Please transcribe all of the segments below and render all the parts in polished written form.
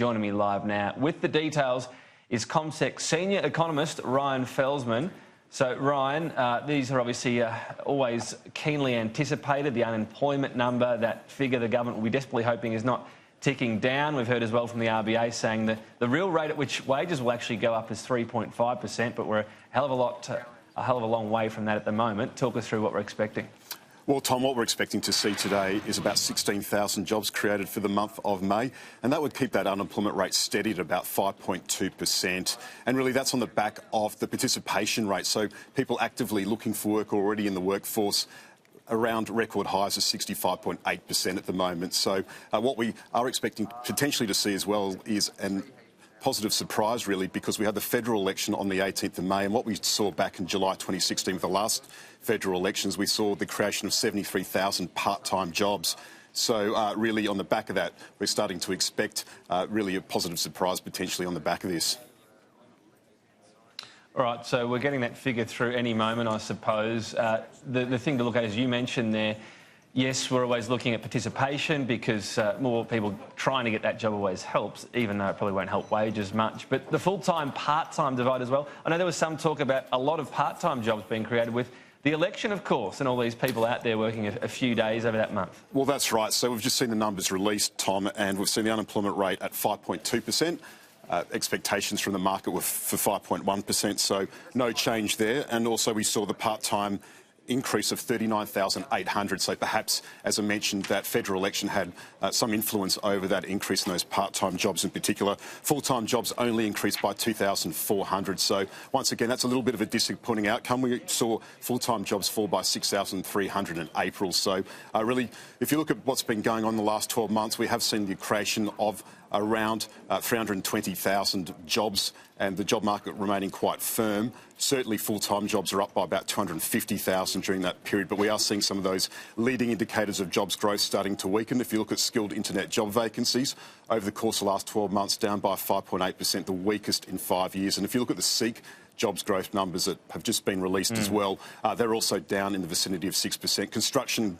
joining me live now with the details is CommSec senior economist Ryan Felsman. So, Ryan, these are obviously always keenly anticipated, the unemployment number, that figure the government will be desperately hoping is not ticking down. We've heard as well from the RBA saying that the real rate at which wages will actually go up is 3.5%, but we're a hell of a long way from that at the moment. Talk us through what we're expecting. Well, Tom, what we're expecting to see today is about 16,000 jobs created for the month of May, and that would keep that unemployment rate steady at about 5.2%. And really that's on the back of the participation rate, so people actively looking for work already in the workforce around record highs of 65.8% at the moment. So what we are expecting potentially to see as well is an positive surprise, really, because we had the federal election on the 18th of May, and what we saw back in July 2016 with the last federal elections, we saw the creation of 73,000 part-time jobs. So really on the back of that, we're starting to expect really a positive surprise potentially on the back of this. All right, so we're getting that figure through any moment, I suppose. The thing to look at, as you mentioned there, yes, we're always looking at participation because more people trying to get that job always helps, even though it probably won't help wages much. But the full-time, part-time divide as well. I know there was some talk about a lot of part-time jobs being created with the election, of course, and all these people out there working a few days over that month. Well, that's right. So we've just seen the numbers released, Tom, and we've seen the unemployment rate at 5.2%. Expectations from the market were for 5.1%, so no change there. And also we saw the part-time increase of 39,800. So perhaps, as I mentioned, that federal election had some influence over that increase in those part-time jobs in particular. Full-time jobs only increased by 2,400. So once again, that's a little bit of a disappointing outcome. We saw full-time jobs fall by 6,300 in April. So really, if you look at what's been going on in the last 12 months, we have seen the creation of around 320,000 jobs and the job market remaining quite firm. Certainly full-time jobs are up by about 250,000 during that period, but we are seeing some of those leading indicators of jobs growth starting to weaken. If you look at skilled internet job vacancies, over the course of the last 12 months, down by 5.8%, the weakest in 5 years. And if you look at the SEEK jobs growth numbers that have just been released as well, they're also down in the vicinity of 6%. Construction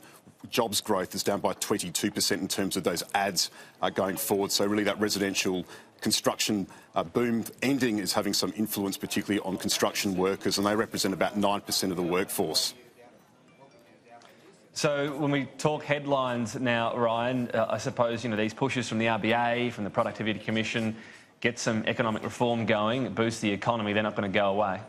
jobs growth is down by 22% in terms of those ads going forward. So really that residential construction boom ending is having some influence, particularly on construction workers, and they represent about 9% of the workforce. So when we talk headlines now, Ryan, I suppose, these pushes from the RBA, from the Productivity Commission, get some economic reform going, boost the economy, they're not going to go away.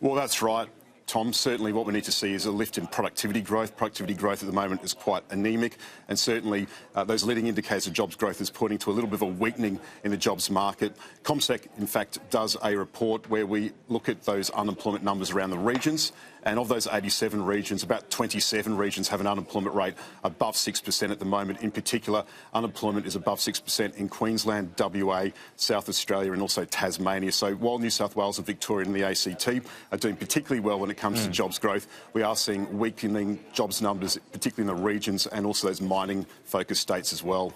Well, that's right, Tom. Certainly what we need to see is a lift in productivity growth. Productivity growth at the moment is quite anaemic, and certainly those leading indicators of jobs growth is pointing to a little bit of a weakening in the jobs market. CommSec, in fact, does a report where we look at those unemployment numbers around the regions, and of those 87 regions, about 27 regions have an unemployment rate above 6% at the moment. In particular, unemployment is above 6% in Queensland, WA, South Australia and also Tasmania. So while New South Wales and Victoria and the ACT are doing particularly well when it comes to jobs growth, we are seeing weakening jobs numbers, particularly in the regions and also those mining-focused states as well.